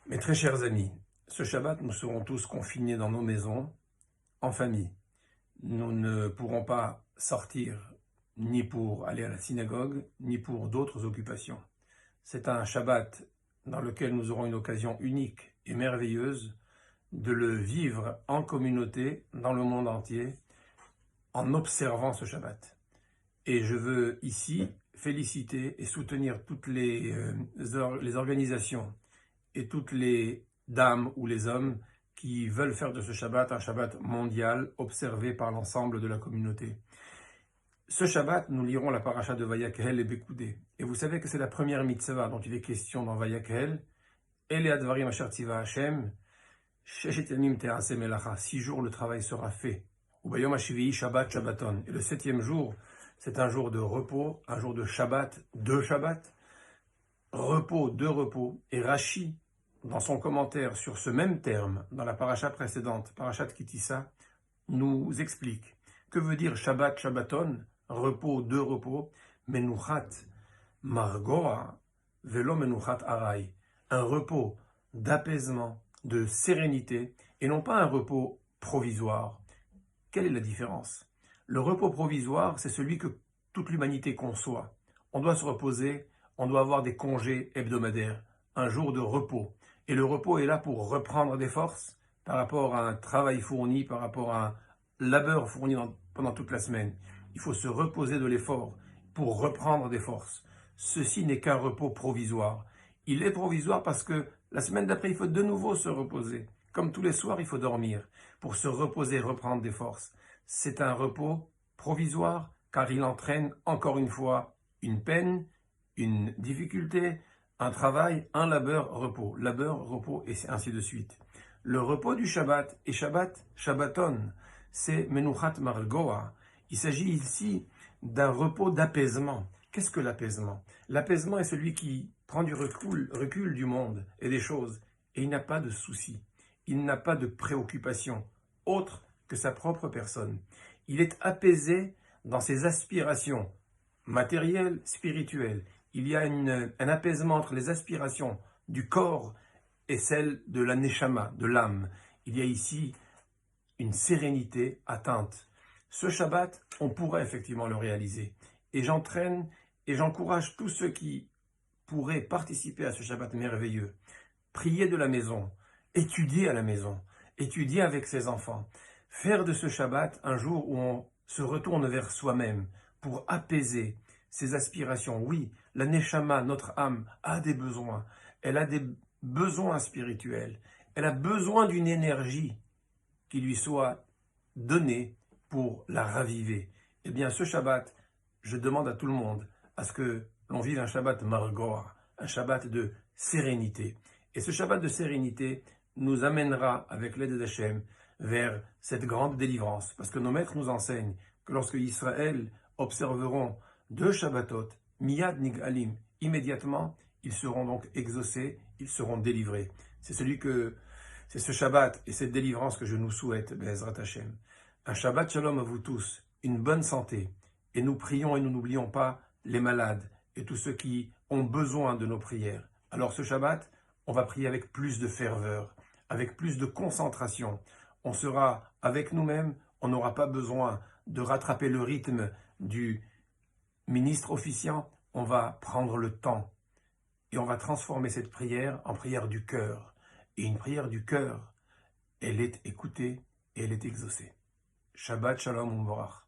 Mes très chers amis, ce Shabbat, nous serons tous confinés dans nos maisons, en famille. Nous ne pourrons pas sortir ni pour aller à la synagogue, ni pour d'autres occupations. C'est un Shabbat dans lequel nous aurons une occasion unique et merveilleuse de le vivre en communauté dans le monde entier, en observant ce Shabbat. Et je veux ici féliciter et soutenir toutes les organisations et toutes les dames ou les hommes qui veulent faire de ce Shabbat un Shabbat mondial observé par l'ensemble de la communauté. Ce Shabbat, nous lirons la paracha de Vayakhel et Bekoudé. Et vous savez que c'est la première mitzvah dont il est question dans Vayakhel. Ele advarim asher tiva Hashem, sheshet yamim te'aseh melacha. 6 jours le travail sera fait. Ubayom hashvi'i Shabbat Shabbaton. Et le 7e jour, c'est un jour de repos, un jour de Shabbat, de Shabbat. Repos, de repos. Et Rashi, dans son commentaire sur ce même terme, dans la paracha précédente, parachat Kitissa, nous explique que veut dire Shabbat, Shabbaton, repos, de repos, menuchat, margoa, velo menuchat arai, un repos d'apaisement, de sérénité, et non pas un repos provisoire. Quelle est la différence? Le repos provisoire, c'est celui que toute l'humanité conçoit. On doit se reposer, on doit avoir des congés hebdomadaires, un jour de repos. Et le repos est là pour reprendre des forces par rapport à un travail fourni, par rapport à un labeur fourni pendant toute la semaine. Il faut se reposer de l'effort pour reprendre des forces. Ceci n'est qu'un repos provisoire. Il est provisoire parce que la semaine d'après, il faut de nouveau se reposer. Comme tous les soirs, il faut dormir pour se reposer, reprendre des forces. C'est un repos provisoire car il entraîne encore une fois une peine, une difficulté, un travail, un labeur, repos. Labeur, repos, et ainsi de suite. Le repos du Shabbat est Shabbat, Shabbaton, c'est Menuchat Margoa. Il s'agit ici d'un repos d'apaisement. Qu'est-ce que l'apaisement? L'apaisement est celui qui prend du recul du monde et des choses, et il n'a pas de soucis, il n'a pas de préoccupations autres que sa propre personne. Il est apaisé dans ses aspirations matérielles, spirituelles. Il y a un apaisement entre les aspirations du corps et celles de la neshama, de l'âme. Il y a ici une sérénité atteinte. Ce Shabbat, on pourrait effectivement le réaliser. Et j'entraîne et j'encourage tous ceux qui pourraient participer à ce Shabbat merveilleux. Prier de la maison, étudier à la maison, étudier avec ses enfants. Faire de ce Shabbat un jour où on se retourne vers soi-même pour apaiser ses aspirations. Oui, la Neshama, notre âme, a des besoins. Elle a des besoins spirituels. Elle a besoin d'une énergie qui lui soit donnée pour la raviver. Eh bien, ce Shabbat, je demande à tout le monde à ce que l'on vive un Shabbat margoa, un Shabbat de sérénité. Et ce Shabbat de sérénité nous amènera, avec l'aide d'Hachem, vers cette grande délivrance. Parce que nos maîtres nous enseignent que lorsque Israël observeront 2 Shabbatot, miyad nig'alim, immédiatement, ils seront donc exaucés, ils seront délivrés. C'est ce Shabbat et cette délivrance que je nous souhaite, Be'ezrat Hashem. Un Shabbat Shalom à vous tous, une bonne santé. Et nous prions et nous n'oublions pas les malades et tous ceux qui ont besoin de nos prières. Alors ce Shabbat, on va prier avec plus de ferveur, avec plus de concentration. On sera avec nous-mêmes, on n'aura pas besoin de rattraper le rythme du ministre officiant. On va prendre le temps et on va transformer cette prière en prière du cœur. Et une prière du cœur, elle est écoutée et elle est exaucée. Shabbat Shalom U'Mvorach.